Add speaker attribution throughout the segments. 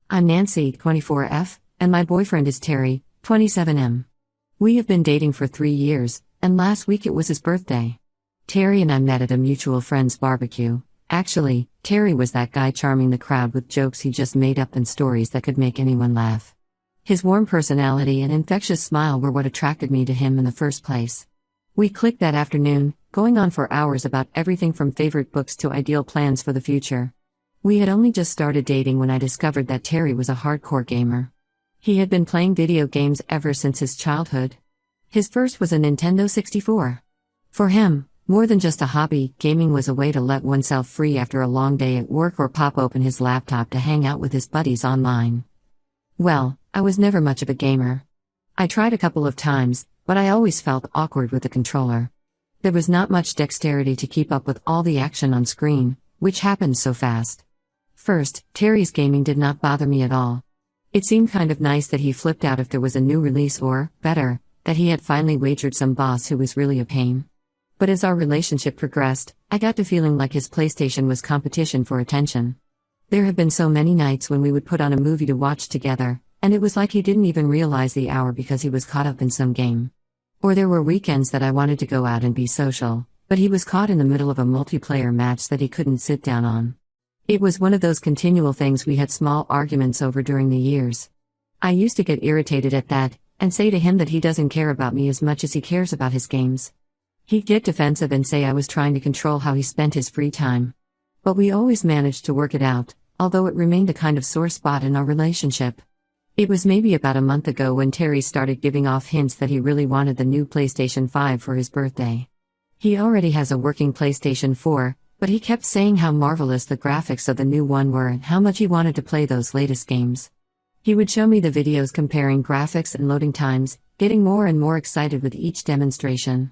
Speaker 1: I'm Nancy, 24F, and my boyfriend is Terry, 27M. We have been dating for 3 years, and last week it was his birthday. Terry and I met at a mutual friend's barbecue. Actually, Terry was that guy charming the crowd with jokes he just made up and stories that could make anyone laugh. His warm personality and infectious smile were what attracted me to him in the first place. We clicked that afternoon, going on for hours about everything from favorite books to ideal plans for the future. We had only just started dating when I discovered that Terry was a hardcore gamer. He had been playing video games ever since his childhood. His first was a Nintendo 64. For him, more than just a hobby, gaming was a way to let oneself free after a long day at work or pop open his laptop to hang out with his buddies online. Well, I was never much of a gamer. I tried a couple of times, but I always felt awkward with the controller. There was not much dexterity to keep up with all the action on screen, which happened so fast. First, Terry's gaming did not bother me at all. It seemed kind of nice that he flipped out if there was a new release or, better, that he had finally wagered some boss who was really a pain. But as our relationship progressed, I got to feeling like his PlayStation was competition for attention. There have been so many nights when we would put on a movie to watch together, and it was like he didn't even realize the hour because he was caught up in some game. Or there were weekends that I wanted to go out and be social, but he was caught in the middle of a multiplayer match that he couldn't sit down on. It was one of those continual things we had small arguments over during the years. I used to get irritated at that, and say to him that he doesn't care about me as much as he cares about his games. He'd get defensive and say I was trying to control how he spent his free time. But we always managed to work it out, although it remained a kind of sore spot in our relationship. It was maybe about a month ago when Terry started giving off hints that he really wanted the new PlayStation 5 for his birthday. He already has a working PlayStation 4, but he kept saying how marvelous the graphics of the new one were and how much he wanted to play those latest games. He would show me the videos comparing graphics and loading times, getting more and more excited with each demonstration.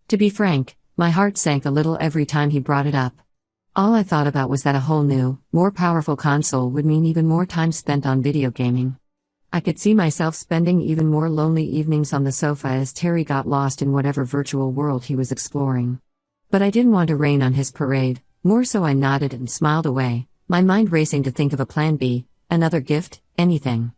Speaker 1: To be frank, my heart sank a little every time he brought it up. All I thought about was that a whole new, more powerful console would mean even more time spent on video gaming. I could see myself spending even more lonely evenings on the sofa as Terry got lost in whatever virtual world he was exploring. But I didn't want to rain on his parade, more so I nodded and smiled away, my mind racing to think of a plan B, another gift, anything.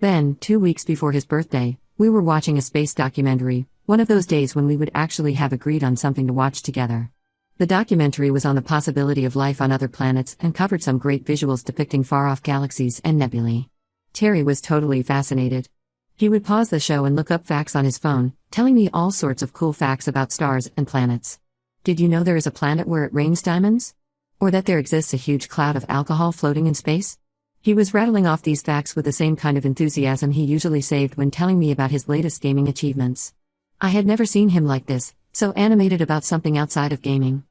Speaker 1: Then, 2 weeks before his birthday, we were watching a space documentary, one of those days when we would actually have agreed on something to watch together. The documentary was on the possibility of life on other planets and covered some great visuals depicting far-off galaxies and nebulae. Terry was totally fascinated. He would pause the show and look up facts on his phone, telling me all sorts of cool facts about stars and planets. Did you know there is a planet where it rains diamonds? Or that there exists a huge cloud of alcohol floating in space? He was rattling off these facts with the same kind of enthusiasm he usually saved when telling me about his latest gaming achievements. I had never seen him like this, so animated about something outside of gaming.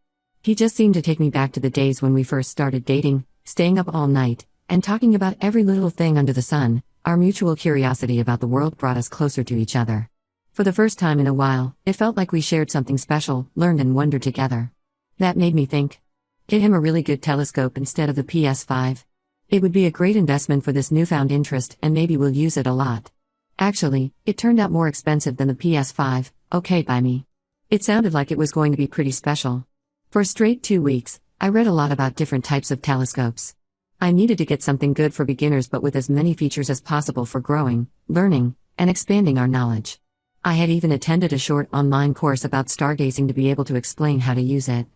Speaker 1: He just seemed to take me back to the days when we first started dating, staying up all night, and talking about every little thing under the sun. Our mutual curiosity about the world brought us closer to each other. For the first time in a while, it felt like we shared something special, learned and wondered together. That made me think. Get him a really good telescope instead of the PS5. It would be a great investment for this newfound interest and maybe we'll use it a lot. Actually, it turned out more expensive than the PS5, okay by me. It sounded like it was going to be pretty special. For a straight 2 weeks, I read a lot about different types of telescopes. I needed to get something good for beginners but with as many features as possible for growing, learning, and expanding our knowledge. I had even attended a short online course about stargazing to be able to explain how to use it.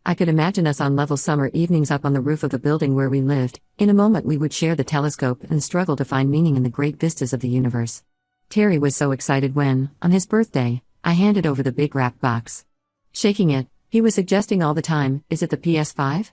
Speaker 1: I could imagine us on level summer evenings up on the roof of the building where we lived. In a moment we would share the telescope and struggle to find meaning in the great vistas of the universe. Terry was so excited when, on his birthday, I handed over the big wrap box. Shaking it, he was suggesting all the time, is it the PS5?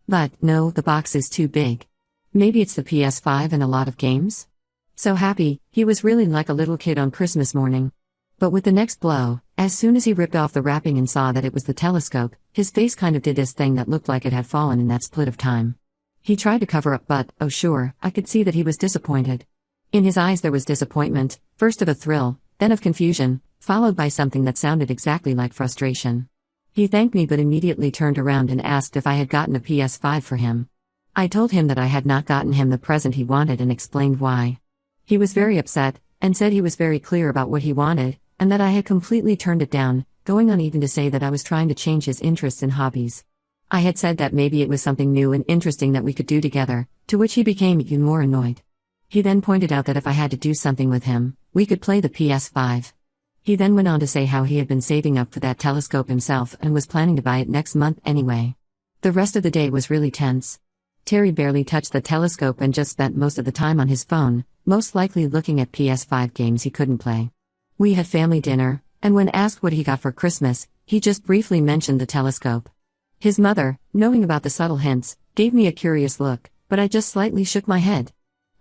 Speaker 1: But, no, the box is too big. Maybe it's the PS5 and a lot of games? So happy, he was really like a little kid on Christmas morning. But with the next blow, as soon as he ripped off the wrapping and saw that it was the telescope, his face kind of did this thing that looked like it had fallen in that split of time. He tried to cover up but, oh sure, I could see that he was disappointed. In his eyes there was disappointment, first of a thrill, then of confusion, followed by something that sounded exactly like frustration. He thanked me but immediately turned around and asked if I had gotten a PS5 for him. I told him that I had not gotten him the present he wanted and explained why. He was very upset, and said he was very clear about what he wanted, and that I had completely turned it down, going on even to say that I was trying to change his interests and hobbies. I had said that maybe it was something new and interesting that we could do together, to which he became even more annoyed. He then pointed out that if I had to do something with him, we could play the PS5. He then went on to say how he had been saving up for that telescope himself and was planning to buy it next month anyway. The rest of the day was really tense. Terry barely touched the telescope and just spent most of the time on his phone, most likely looking at PS5 games he couldn't play. We had family dinner, and when asked what he got for Christmas, he just briefly mentioned the telescope. His mother, knowing about the subtle hints, gave me a curious look, but I just slightly shook my head.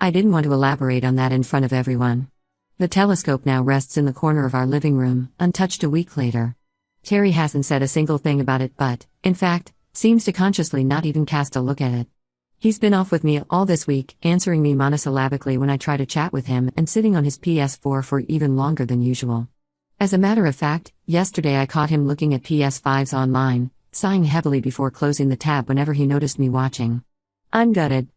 Speaker 1: I didn't want to elaborate on that in front of everyone. The telescope now rests in the corner of our living room, untouched a week later. Terry hasn't said a single thing about it but, in fact, seems to consciously not even cast a look at it. He's been off with me all this week, answering me monosyllabically when I try to chat with him and sitting on his PS4 for even longer than usual. As a matter of fact, yesterday I caught him looking at PS5s online, sighing heavily before closing the tab whenever he noticed me watching. I'm gutted.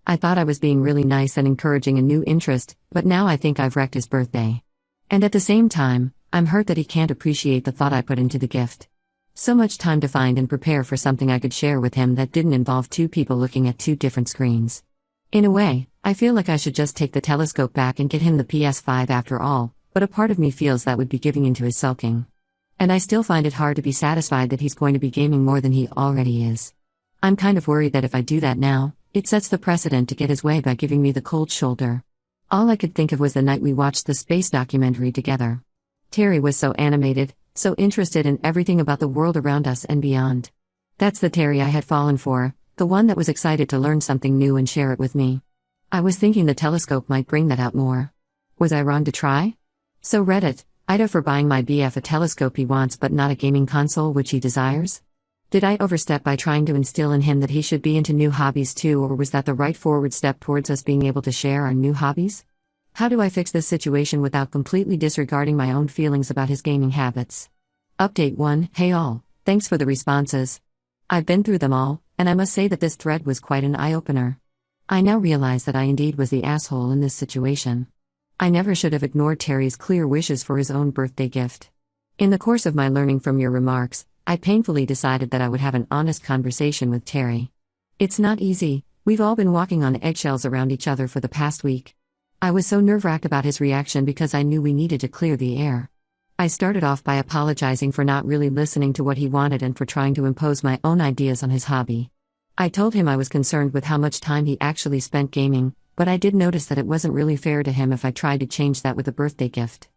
Speaker 1: I thought I was being really nice and encouraging a new interest, but now I think I've wrecked his birthday. And at the same time, I'm hurt that he can't appreciate the thought I put into the gift. So much time to find and prepare for something I could share with him that didn't involve two people looking at two different screens. In a way, I feel like I should just take the telescope back and get him the PS5 after all, but a part of me feels that would be giving into his sulking. And I still find it hard to be satisfied that he's going to be gaming more than he already is. I'm kind of worried that if I do that now, it sets the precedent to get his way by giving me the cold shoulder. All I could think of was the night we watched the space documentary together. Terry was so animated, so interested in everything about the world around us and beyond. That's the Terry I had fallen for, the one that was excited to learn something new and share it with me. I was thinking the telescope might bring that out more. Was I wrong to try? So Reddit, Ida for buying my BF a telescope he wants but not a gaming console which he desires? Did I overstep by trying to instill in him that he should be into new hobbies too, or was that the right forward step towards us being able to share our new hobbies? How do I fix this situation without completely disregarding my own feelings about his gaming habits? Update 1. Hey all, thanks for the responses. I've been through them all, and I must say that this thread was quite an eye-opener. I now realize that I indeed was the asshole in this situation. I never should have ignored Terry's clear wishes for his own birthday gift. In the course of my learning from your remarks, I painfully decided that I would have an honest conversation with Terry. It's not easy, we've all been walking on eggshells around each other for the past week. I was so nerve-wracked about his reaction because I knew we needed to clear the air. I started off by apologizing for not really listening to what he wanted and for trying to impose my own ideas on his hobby. I told him I was concerned with how much time he actually spent gaming, but I did notice that it wasn't really fair to him if I tried to change that with a birthday gift.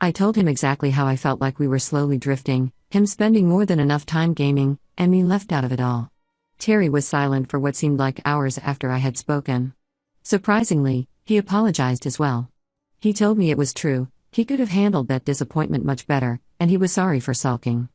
Speaker 1: I told him exactly how I felt like we were slowly drifting, him spending more than enough time gaming, and me left out of it all. Terry was silent for what seemed like hours after I had spoken. Surprisingly, he apologized as well. He told me it was true, he could have handled that disappointment much better, and he was sorry for sulking.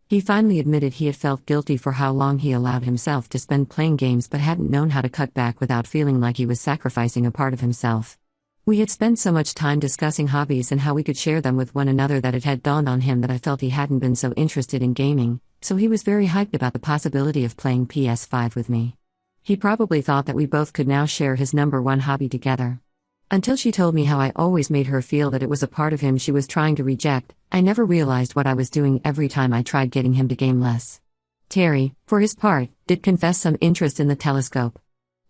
Speaker 1: He finally admitted he had felt guilty for how long he allowed himself to spend playing games but hadn't known how to cut back without feeling like he was sacrificing a part of himself. We had spent so much time discussing hobbies and how we could share them with one another that it had dawned on him that I felt he hadn't been so interested in gaming, so he was very hyped about the possibility of playing PS5 with me. He probably thought that we both could now share his number one hobby together. Until she told me how I always made her feel that it was a part of him she was trying to reject, I never realized what I was doing every time I tried getting him to game less. Terry, for his part, did confess some interest in the telescope,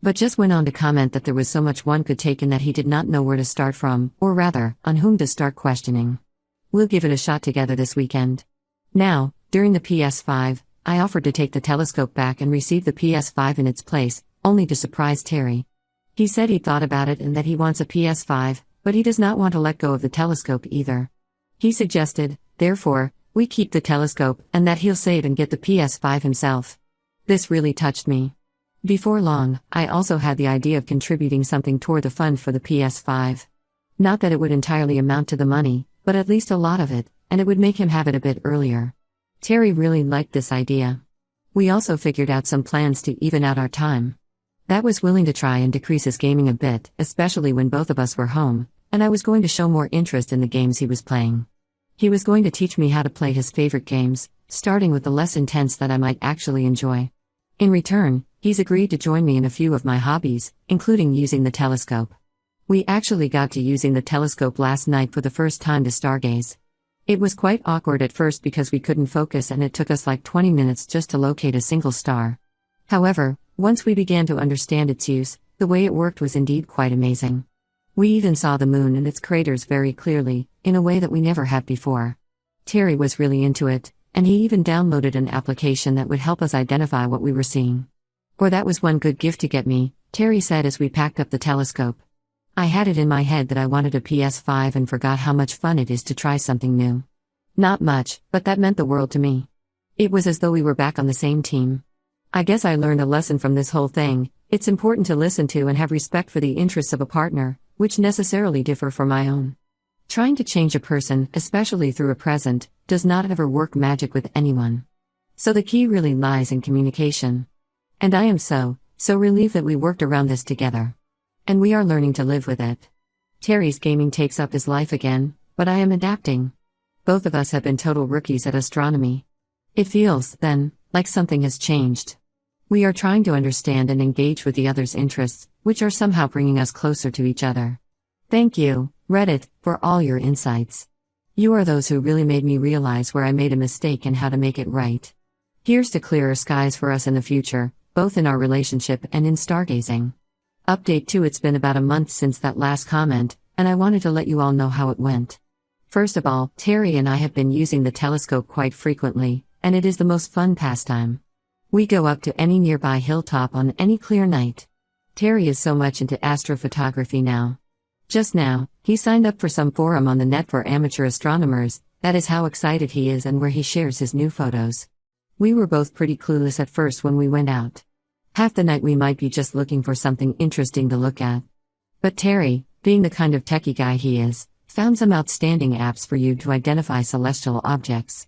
Speaker 1: but just went on to comment that there was so much one could take and that he did not know where to start from, or rather, on whom to start questioning. We'll give it a shot together this weekend. Now, during the PS5, I offered to take the telescope back and receive the PS5 in its place, only to surprise Terry. He said he'd thought about it and that he wants a PS5, but he does not want to let go of the telescope either. He suggested, therefore, we keep the telescope and that he'll save and get the PS5 himself. This really touched me. Before long, I also had the idea of contributing something toward the fund for the PS5. Not that it would entirely amount to the money, but at least a lot of it, and it would make him have it a bit earlier. Terry really liked this idea. We also figured out some plans to even out our time. That was willing to try and decrease his gaming a bit, especially when both of us were home, and I was going to show more interest in the games he was playing. He was going to teach me how to play his favorite games, starting with the less intense that I might actually enjoy. In return, he's agreed to join me in a few of my hobbies, including using the telescope. We actually got to using the telescope last night for the first time to stargaze. It was quite awkward at first because we couldn't focus and it took us like 20 minutes just to locate a single star. However, once we began to understand its use, the way it worked was indeed quite amazing. We even saw the moon and its craters very clearly, in a way that we never had before. Terry was really into it, and he even downloaded an application that would help us identify what we were seeing. "Or that was one good gift to get me," Terry said as we packed up the telescope. I had it in my head that I wanted a PS5 and forgot how much fun it is to try something new. Not much, but that meant the world to me. It was as though we were back on the same team. I guess I learned a lesson from this whole thing. It's important to listen to and have respect for the interests of a partner, which necessarily differ from my own. Trying to change a person, especially through a present, does not ever work magic with anyone. So the key really lies in communication. And I am so relieved that we worked around this together. And we are learning to live with it. Terry's gaming takes up his life again, but I am adapting. Both of us have been total rookies at astronomy. It feels, then, like something has changed. We are trying to understand and engage with the other's interests, which are somehow bringing us closer to each other. Thank you, Reddit, for all your insights. You are those who really made me realize where I made a mistake and how to make it right. Here's to clearer skies for us in the future, both in our relationship and in stargazing. Update 2. It's been about a month since that last comment, and I wanted to let you all know how it went. First of all, Terry and I have been using the telescope quite frequently, and it is the most fun pastime. We go up to any nearby hilltop on any clear night. Terry is so much into astrophotography now. Just now, he signed up for some forum on the net for amateur astronomers. That is how excited he is and where he shares his new photos. We were both pretty clueless at first when we went out. Half the night we might be just looking for something interesting to look at. But Terry, being the kind of techie guy he is, found some outstanding apps for you to identify celestial objects.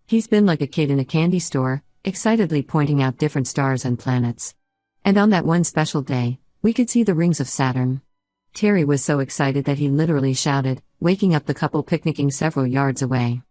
Speaker 1: He's been like a kid in a candy store, excitedly pointing out different stars and planets. And on that one special day, we could see the rings of Saturn. Terry was so excited that he literally shouted, waking up the couple picnicking several yards away.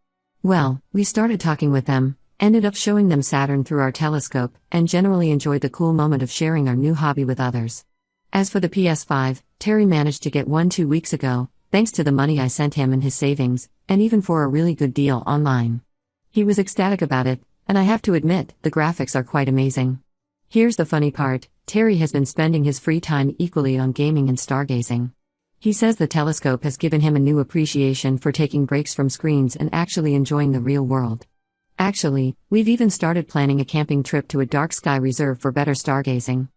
Speaker 1: Well, we started talking with them, ended up showing them Saturn through our telescope, and generally enjoyed the cool moment of sharing our new hobby with others. As for the PS5, Terry managed to get one 2 weeks ago, thanks to the money I sent him and his savings, and even for a really good deal online. He was ecstatic about it, and I have to admit, the graphics are quite amazing. Here's the funny part, Terry has been spending his free time equally on gaming and stargazing. He says the telescope has given him a new appreciation for taking breaks from screens and actually enjoying the real world. Actually, we've even started planning a camping trip to a dark sky reserve for better stargazing.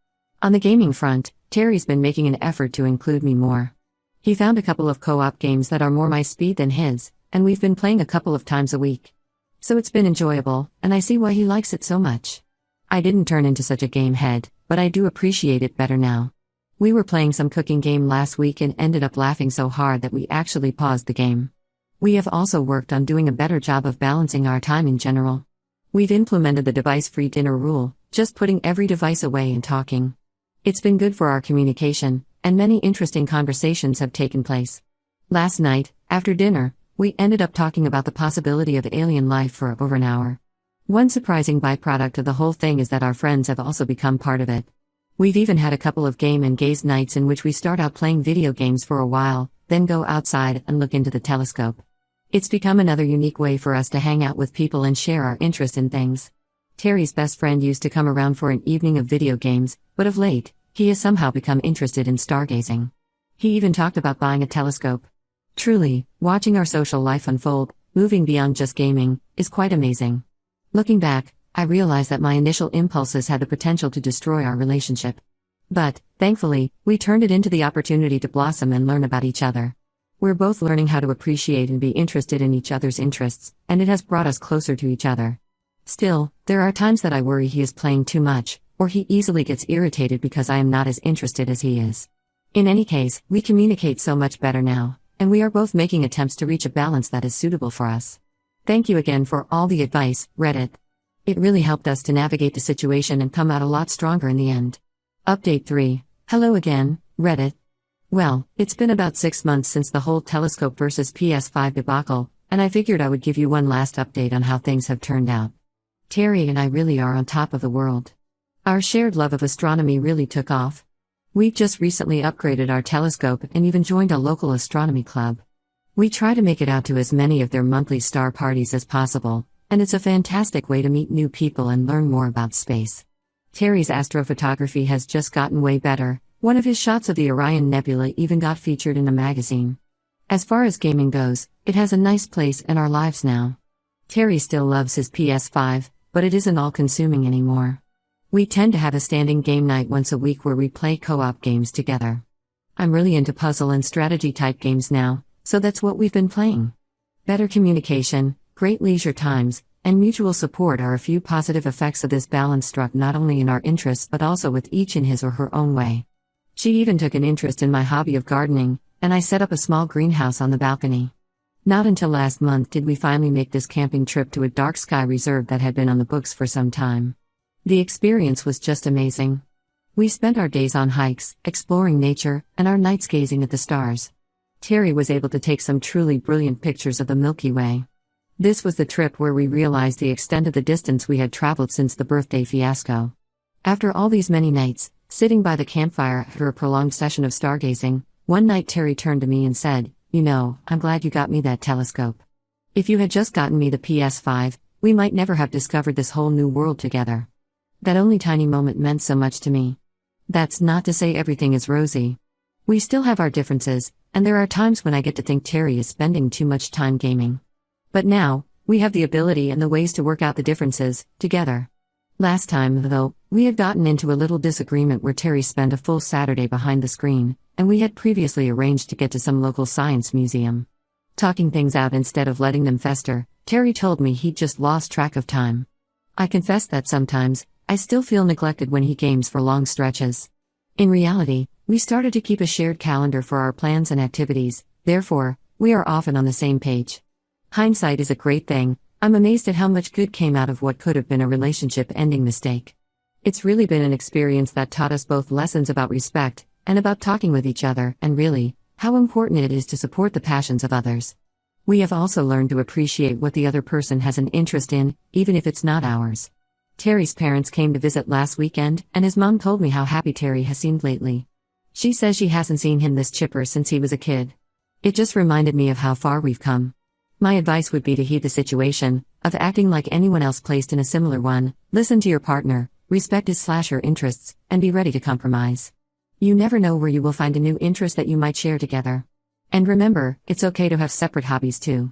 Speaker 1: On the gaming front, Terry's been making an effort to include me more. He found a couple of co-op games that are more my speed than his, and we've been playing a couple of times a week. So it's been enjoyable, and I see why he likes it so much. I didn't turn into such a game head, but I do appreciate it better now. We were playing some cooking game last week and ended up laughing so hard that we actually paused the game. We have also worked on doing a better job of balancing our time in general. We've implemented the device-free dinner rule, just putting every device away and talking. It's been good for our communication, and many interesting conversations have taken place. Last night, after dinner, we ended up talking about the possibility of alien life for over an hour. One surprising byproduct of the whole thing is that our friends have also become part of it. We've even had a couple of game and gaze nights in which we start out playing video games for a while, then go outside and look into the telescope. It's become another unique way for us to hang out with people and share our interest in things. Terry's best friend used to come around for an evening of video games, but of late, he has somehow become interested in stargazing. He even talked about buying a telescope. Truly, watching our social life unfold, moving beyond just gaming, is quite amazing. Looking back, I realized that my initial impulses had the potential to destroy our relationship. But, thankfully, we turned it into the opportunity to blossom and learn about each other. We're both learning how to appreciate and be interested in each other's interests, and it has brought us closer to each other. Still, there are times that I worry he is playing too much, or he easily gets irritated because I am not as interested as he is. In any case, we communicate so much better now, and we are both making attempts to reach a balance that is suitable for us. Thank you again for all the advice, Reddit. It really helped us to navigate the situation and come out a lot stronger in the end. Update 3. Hello again, Reddit. Well, it's been about 6 months since the whole telescope versus PS5 debacle, and I figured I would give you one last update on how things have turned out. Terry and I really are on top of the world. Our shared love of astronomy really took off. We've just recently upgraded our telescope and even joined a local astronomy club. We try to make it out to as many of their monthly star parties as possible, and it's a fantastic way to meet new people and learn more about space. Terry's astrophotography has just gotten way better, One of his shots of the Orion Nebula even got featured in a magazine. As far as gaming goes, it has a nice place in our lives now. Terry still loves his PS5, but it isn't all-consuming anymore. We tend to have a standing game night once a week where we play co-op games together. I'm really into puzzle and strategy-type games now, so that's what we've been playing. Better communication, great leisure times, and mutual support are a few positive effects of this balance struck not only in our interests but also with each in his or her own way. She even took an interest in my hobby of gardening, and I set up a small greenhouse on the balcony. Not until last month did we finally make this camping trip to a dark sky reserve that had been on the books for some time. The experience was just amazing. We spent our days on hikes, exploring nature, and our nights gazing at the stars. Terry was able to take some truly brilliant pictures of the Milky Way. This was the trip where we realized the extent of the distance we had traveled since the birthday fiasco. After all these many nights, sitting by the campfire after a prolonged session of stargazing, one night Terry turned to me and said, "You know, I'm glad you got me that telescope. If you had just gotten me the PS5, we might never have discovered this whole new world together." That only tiny moment meant so much to me. That's not to say everything is rosy. We still have our differences, and there are times when I get to think Terry is spending too much time gaming. But now, we have the ability and the ways to work out the differences, together. Last time, though, we had gotten into a little disagreement where Terry spent a full Saturday behind the screen, and we had previously arranged to get to some local science museum. Talking things out instead of letting them fester, Terry told me he'd just lost track of time. I confess that sometimes, I still feel neglected when he games for long stretches. In reality, we started to keep a shared calendar for our plans and activities, therefore, we are often on the same page. Hindsight is a great thing. I'm amazed at how much good came out of what could have been a relationship-ending mistake. It's really been an experience that taught us both lessons about respect, and about talking with each other, and really, how important it is to support the passions of others. We have also learned to appreciate what the other person has an interest in, even if it's not ours. Terry's parents came to visit last weekend, and his mom told me how happy Terry has seemed lately. She says she hasn't seen him this chipper since he was a kid. It just reminded me of how far we've come. My advice would be to heed the situation, of acting like anyone else placed in a similar one, listen to your partner, respect his/her interests, and be ready to compromise. You never know where you will find a new interest that you might share together. And remember, it's okay to have separate hobbies too.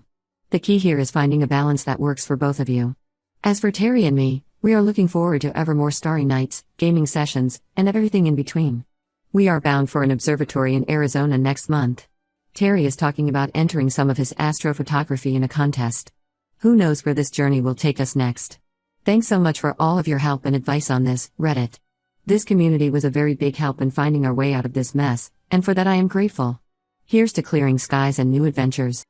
Speaker 1: The key here is finding a balance that works for both of you. As for Terry and me, we are looking forward to ever more starry nights, gaming sessions, and everything in between. We are bound for an observatory in Arizona next month. Terry is talking about entering some of his astrophotography in a contest. Who knows where this journey will take us next? Thanks so much for all of your help and advice on this, Reddit. This community was a very big help in finding our way out of this mess, and for that I am grateful. Here's to clearing skies and new adventures.